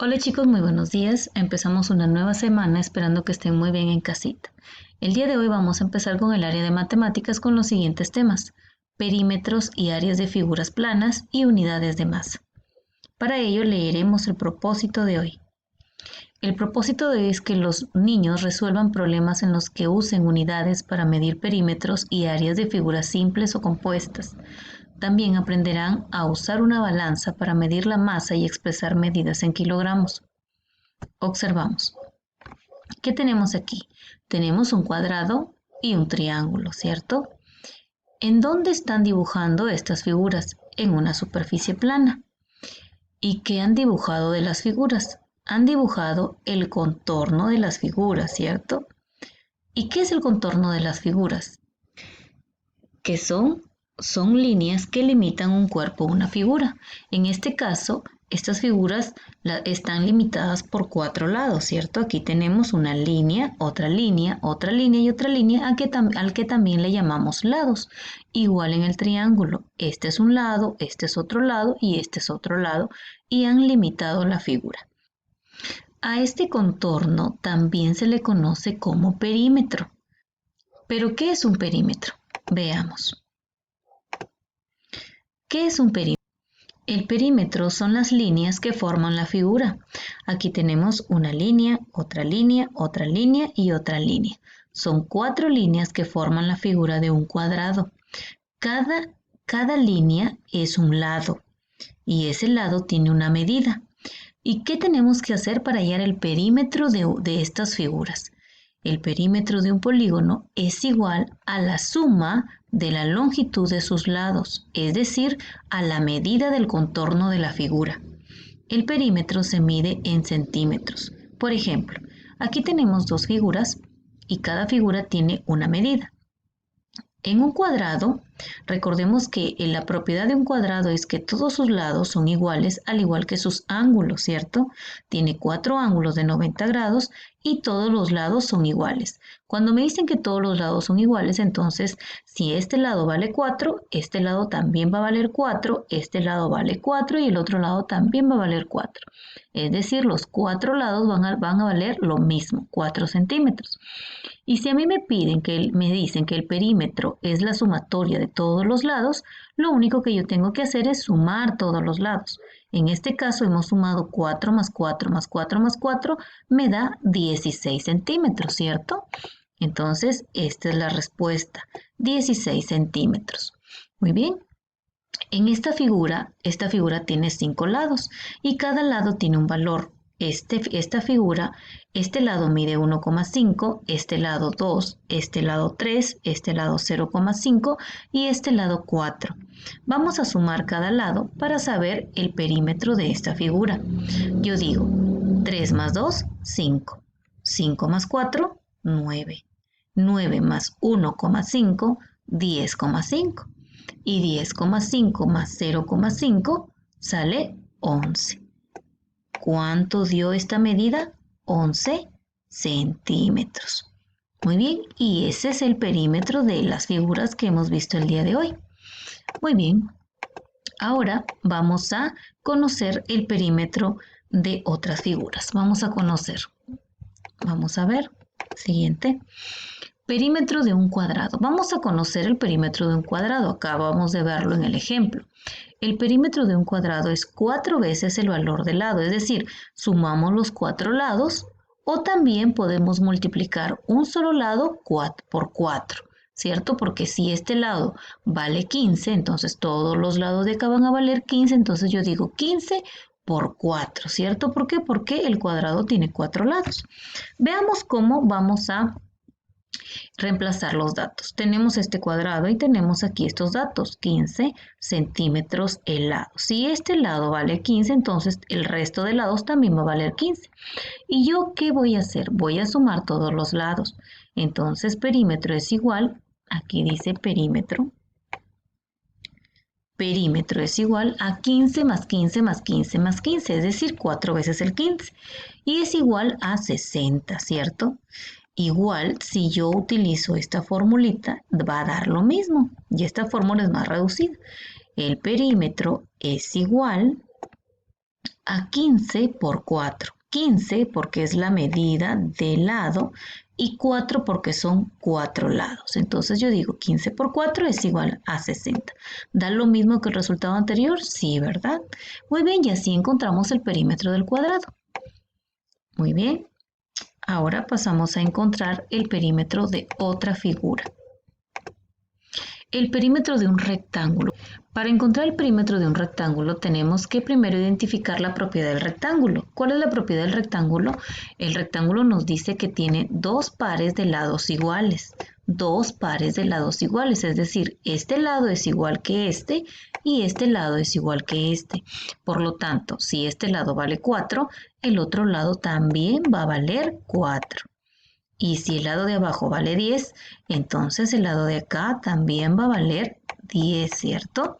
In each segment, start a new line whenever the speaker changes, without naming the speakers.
Hola chicos, muy buenos días. Empezamos una nueva semana esperando que estén muy bien en casita. El día de hoy vamos a empezar con el área de matemáticas con los siguientes temas: perímetros y áreas de figuras planas y unidades de masa. Para ello leeremos el propósito de hoy. El propósito de hoy es que los niños resuelvan problemas en los que usen unidades para medir perímetros y áreas de figuras simples o compuestas. También aprenderán a usar una balanza para medir la masa y expresar medidas en kilogramos. Observamos. ¿Qué tenemos aquí? Tenemos un cuadrado y un triángulo, ¿cierto? ¿En dónde están dibujando estas figuras? En una superficie plana. ¿Y qué han dibujado de las figuras? Han dibujado el contorno de las figuras, ¿cierto? ¿Y qué es el contorno de las figuras? Que son líneas que limitan un cuerpo o una figura. En este caso, estas figuras están limitadas por 4 lados, ¿cierto? Aquí tenemos una línea, otra línea, otra línea y otra línea al que también le llamamos lados. Igual en el triángulo, este es un lado, este es otro lado y este es otro lado, y han limitado la figura. A este contorno también se le conoce como perímetro. ¿Pero qué es un perímetro? Veamos. ¿Qué es un perímetro? El perímetro son las líneas que forman la figura. Aquí tenemos una línea, otra línea, otra línea y otra línea. Son 4 líneas que forman la figura de un cuadrado. Cada línea es un lado y ese lado tiene una medida. ¿Y qué tenemos que hacer para hallar el perímetro de estas figuras? El perímetro de un polígono es igual a la suma de la longitud de sus lados, es decir, a la medida del contorno de la figura. El perímetro se mide en centímetros. Por ejemplo, aquí tenemos 2 figuras y cada figura tiene una medida. En un cuadrado, recordemos que la propiedad de un cuadrado es que todos sus lados son iguales, al igual que sus ángulos, ¿cierto? Tiene 4 ángulos de 90 grados y todos los lados son iguales. Cuando me dicen que todos los lados son iguales, entonces si este lado vale 4, este lado también va a valer 4, este lado vale 4 y el otro lado también va a valer 4. Es decir, los 4 lados van a valer lo mismo, 4 centímetros. Y si a mí me dicen que el perímetro es la sumatoria de todos los lados, lo único que yo tengo que hacer es sumar todos los lados. En este caso hemos sumado 4 más 4 más 4 más 4, me da 16 centímetros, ¿cierto? Entonces, esta es la respuesta, 16 centímetros. Muy bien. En esta figura tiene 5 lados y cada lado tiene un valor. Esta figura, este lado mide 1,5, este lado 2, este lado 3, este lado 0,5 y este lado 4. Vamos a sumar cada lado para saber el perímetro de esta figura. Yo digo 3 más 2, 5. 5 más 4, 9. 9 más 1,5, 10,5. Y 10,5 más 0,5 sale 11. ¿Cuánto dio esta medida? 11 centímetros. Muy bien, y ese es el perímetro de las figuras que hemos visto el día de hoy. Muy bien, ahora vamos a conocer el perímetro de otras figuras. Vamos a ver, siguiente. Perímetro de un cuadrado. Vamos a conocer el perímetro de un cuadrado. Acabamos de verlo en el ejemplo. El perímetro de un cuadrado es 4 veces el valor del lado, es decir, sumamos los 4 lados o también podemos multiplicar un solo lado por 4, ¿cierto? Porque si este lado vale 15, entonces todos los lados de acá van a valer 15, entonces yo digo 15 por 4, ¿cierto? ¿Por qué? Porque el cuadrado tiene 4 lados. Veamos cómo vamos a reemplazar los datos. Tenemos este cuadrado y tenemos aquí estos datos, 15 centímetros el lado. Si este lado vale 15, entonces el resto de lados también va a valer 15. ¿Y yo qué voy a hacer? Voy a sumar todos los lados. Entonces perímetro es igual, aquí dice perímetro. Perímetro es igual a 15 más 15 más 15 más 15, es decir, 4 veces el 15. Y es igual a 60, ¿cierto? Igual, si yo utilizo esta formulita, va a dar lo mismo. Y esta fórmula es más reducida. El perímetro es igual a 15 por 4. 15 porque es la medida del lado y 4 porque son 4 lados. Entonces yo digo 15 por 4 es igual a 60. ¿Da lo mismo que el resultado anterior? Sí, ¿verdad? Muy bien, y así encontramos el perímetro del cuadrado. Muy bien. Ahora pasamos a encontrar el perímetro de otra figura. El perímetro de un rectángulo. Para encontrar el perímetro de un rectángulo tenemos que primero identificar la propiedad del rectángulo. ¿Cuál es la propiedad del rectángulo? El rectángulo nos dice que tiene dos pares de lados iguales. Dos pares de lados iguales, es decir, este lado es igual que este y este lado es igual que este. Por lo tanto, si este lado vale 4, el otro lado también va a valer 4. Y si el lado de abajo vale 10, entonces el lado de acá también va a valer 10, ¿cierto?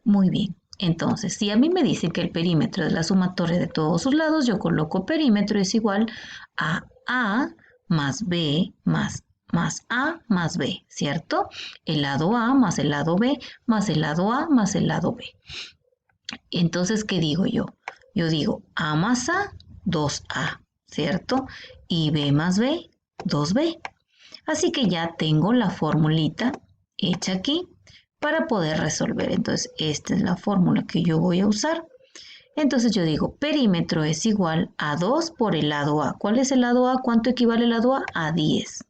Muy bien. Entonces, si a mí me dicen que el perímetro es la sumatoria de todos sus lados, yo coloco perímetro es igual a más B más A más B, ¿cierto? El lado A más el lado B más el lado A más el lado B. Entonces, ¿qué digo yo? Yo digo A más A, 2A, ¿cierto? Y B más B, 2B. Así que ya tengo la formulita hecha aquí para poder resolver. Entonces, esta es la fórmula que yo voy a usar. Entonces yo digo, perímetro es igual a 2 por el lado A. ¿Cuál es el lado A? ¿Cuánto equivale el lado A? A 10.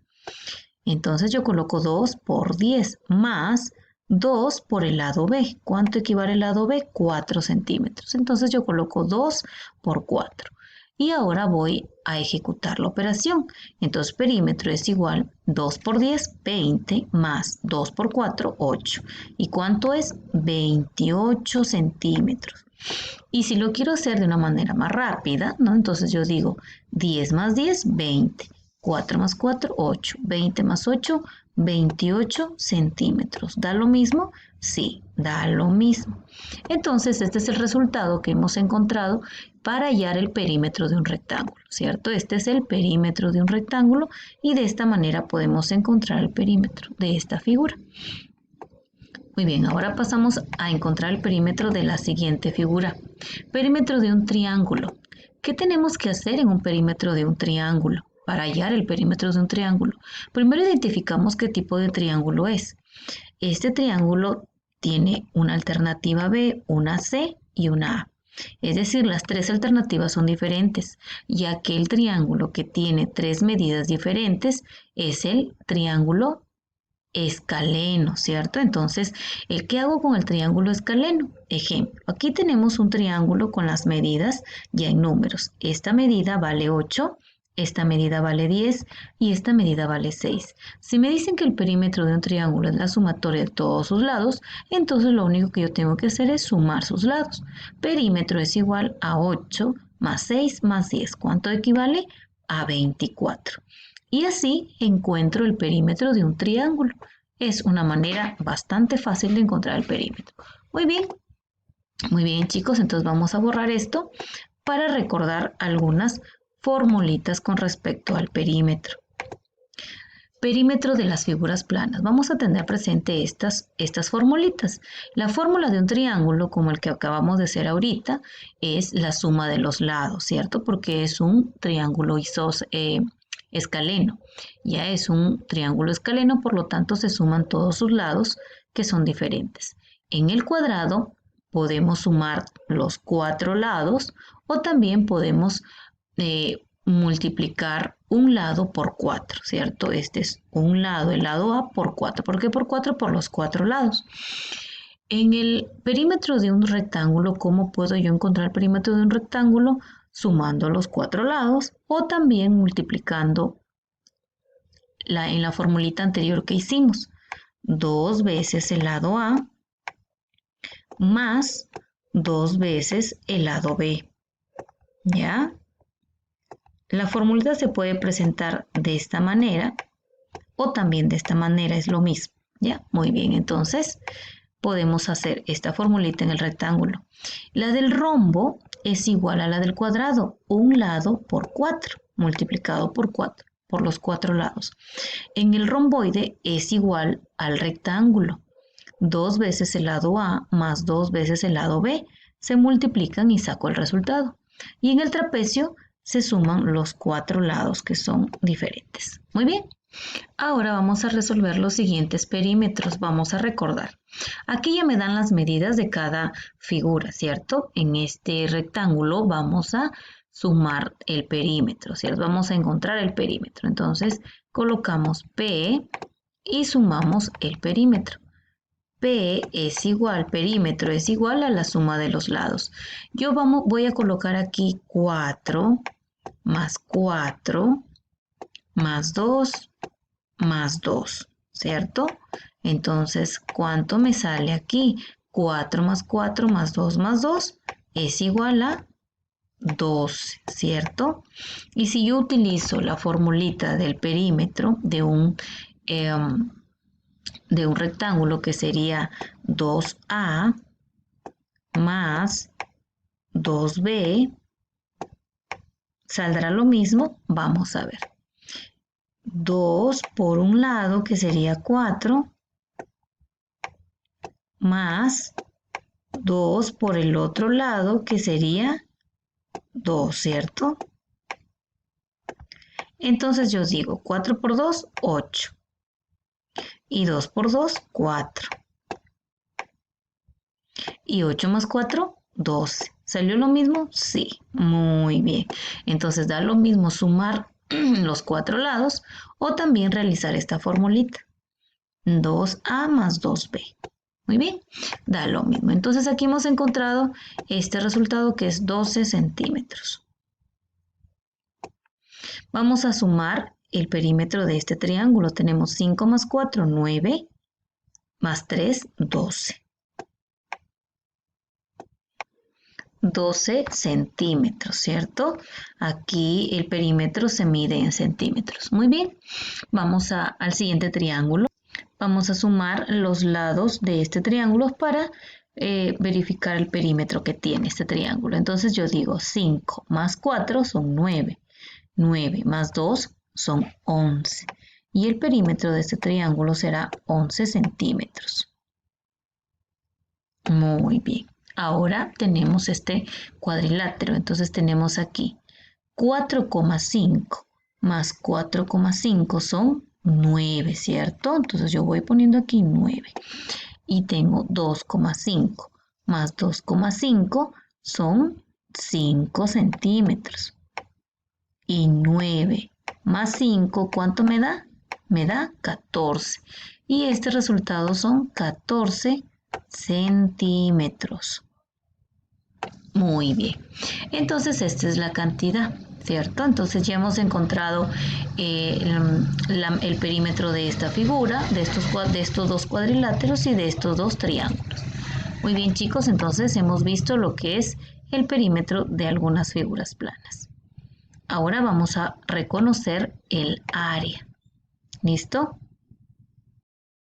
Entonces yo coloco 2 por 10 más 2 por el lado B. ¿Cuánto equivale el lado B? 4 centímetros. Entonces yo coloco 2 por 4. Y ahora voy a ejecutar la operación. Entonces perímetro es igual 2 por 10, 20, más 2 por 4, 8. ¿Y cuánto es? 28 centímetros. Y si lo quiero hacer de una manera más rápida, ¿no? Entonces yo digo 10 más 10, 20. 4 más 4, 8. 20 más 8, 28 centímetros. ¿Da lo mismo? Sí, da lo mismo. Entonces, este es el resultado que hemos encontrado para hallar el perímetro de un rectángulo, ¿cierto? Este es el perímetro de un rectángulo y de esta manera podemos encontrar el perímetro de esta figura. Muy bien, ahora pasamos a encontrar el perímetro de la siguiente figura. Perímetro de un triángulo. ¿Qué tenemos que hacer en un perímetro de un triángulo? Para hallar el perímetro de un triángulo. Primero identificamos qué tipo de triángulo es. Este triángulo tiene una alternativa B, una C y una A. Es decir, las tres alternativas son diferentes, ya que el triángulo que tiene tres medidas diferentes es el triángulo escaleno, ¿cierto? Entonces, ¿qué hago con el triángulo escaleno? Ejemplo, aquí tenemos un triángulo con las medidas ya en números. Esta medida vale 8, esta medida vale 10 y esta medida vale 6. Si me dicen que el perímetro de un triángulo es la sumatoria de todos sus lados, entonces lo único que yo tengo que hacer es sumar sus lados. Perímetro es igual a 8 más 6 más 10. ¿Cuánto equivale? A 24. Y así encuentro el perímetro de un triángulo. Es una manera bastante fácil de encontrar el perímetro. Muy bien chicos, entonces vamos a borrar esto para recordar algunas formulitas con respecto al perímetro. Perímetro de las figuras planas. Vamos a tener presente estas formulitas. La fórmula de un triángulo, como el que acabamos de hacer ahorita, es la suma de los lados, ¿cierto? Porque es un triángulo escaleno. Ya es un triángulo escaleno, por lo tanto se suman todos sus lados que son diferentes. En el cuadrado podemos sumar los 4 lados o también podemos multiplicar un lado por 4, ¿cierto? Este es un lado, el lado A por 4. ¿Por qué por 4? Por los 4 lados. En el perímetro de un rectángulo, ¿cómo puedo yo encontrar el perímetro de un rectángulo? Sumando los 4 lados o también multiplicando en la formulita anterior que hicimos. 2 veces el lado A más 2 veces el lado B. ¿Ya? La formulita se puede presentar de esta manera o también de esta manera, es lo mismo. ¿Ya? Muy bien, entonces podemos hacer esta formulita en el rectángulo. La del rombo es igual a la del cuadrado, un lado por 4, multiplicado por 4, por los 4 lados. En el romboide es igual al rectángulo. 2 veces el lado A más 2 veces el lado B se multiplican y saco el resultado. Y en el trapecio se suman los 4 lados que son diferentes. Muy bien. Ahora vamos a resolver los siguientes perímetros. Vamos a recordar. Aquí ya me dan las medidas de cada figura, ¿cierto? En este rectángulo vamos a sumar el perímetro, ¿cierto? Vamos a encontrar el perímetro. Entonces colocamos P y sumamos el perímetro. P es igual, perímetro es igual a la suma de los lados. Yo voy a colocar aquí 4 más 4 más 2 más 2, ¿cierto? Entonces, ¿cuánto me sale aquí? 4 más 4 más 2 más 2 es igual a 12, ¿cierto? Y si yo utilizo la formulita del perímetro de un rectángulo que sería 2A más 2B, ¿saldrá lo mismo? Vamos a ver. 2 por un lado, que sería 4, más 2 por el otro lado, que sería 2, ¿cierto? Entonces yo digo 4 por 2, 8. Y 2 por 2, 4. Y 8 más 4, 12. ¿Salió lo mismo? Sí, muy bien. Entonces da lo mismo sumar los 4 lados o también realizar esta formulita. 2A más 2B. Muy bien, da lo mismo. Entonces aquí hemos encontrado este resultado que es 12 centímetros. Vamos a sumar el perímetro de este triángulo. Tenemos 5 más 4, 9, más 3, 12. 12 centímetros, ¿cierto? Aquí el perímetro se mide en centímetros. Muy bien, vamos al siguiente triángulo. Vamos a sumar los lados de este triángulo para verificar el perímetro que tiene este triángulo. Entonces yo digo 5 más 4 son 9. 9 más 2 son 11. Y el perímetro de este triángulo será 11 centímetros. Muy bien. Ahora tenemos este cuadrilátero. Entonces tenemos aquí 4,5 más 4,5 son 9, ¿cierto? Entonces yo voy poniendo aquí 9. Y tengo 2,5 más 2,5 son 5 centímetros. Y 9 más 5, ¿cuánto me da? Me da 14. Y este resultado son 14 centímetros. Muy bien. Entonces esta es la cantidad, ¿cierto? Entonces ya hemos encontrado el perímetro de esta figura, de estos dos cuadriláteros y de estos dos triángulos. Muy bien, chicos, entonces hemos visto lo que es el perímetro de algunas figuras planas. Ahora vamos a reconocer el área. ¿Listo?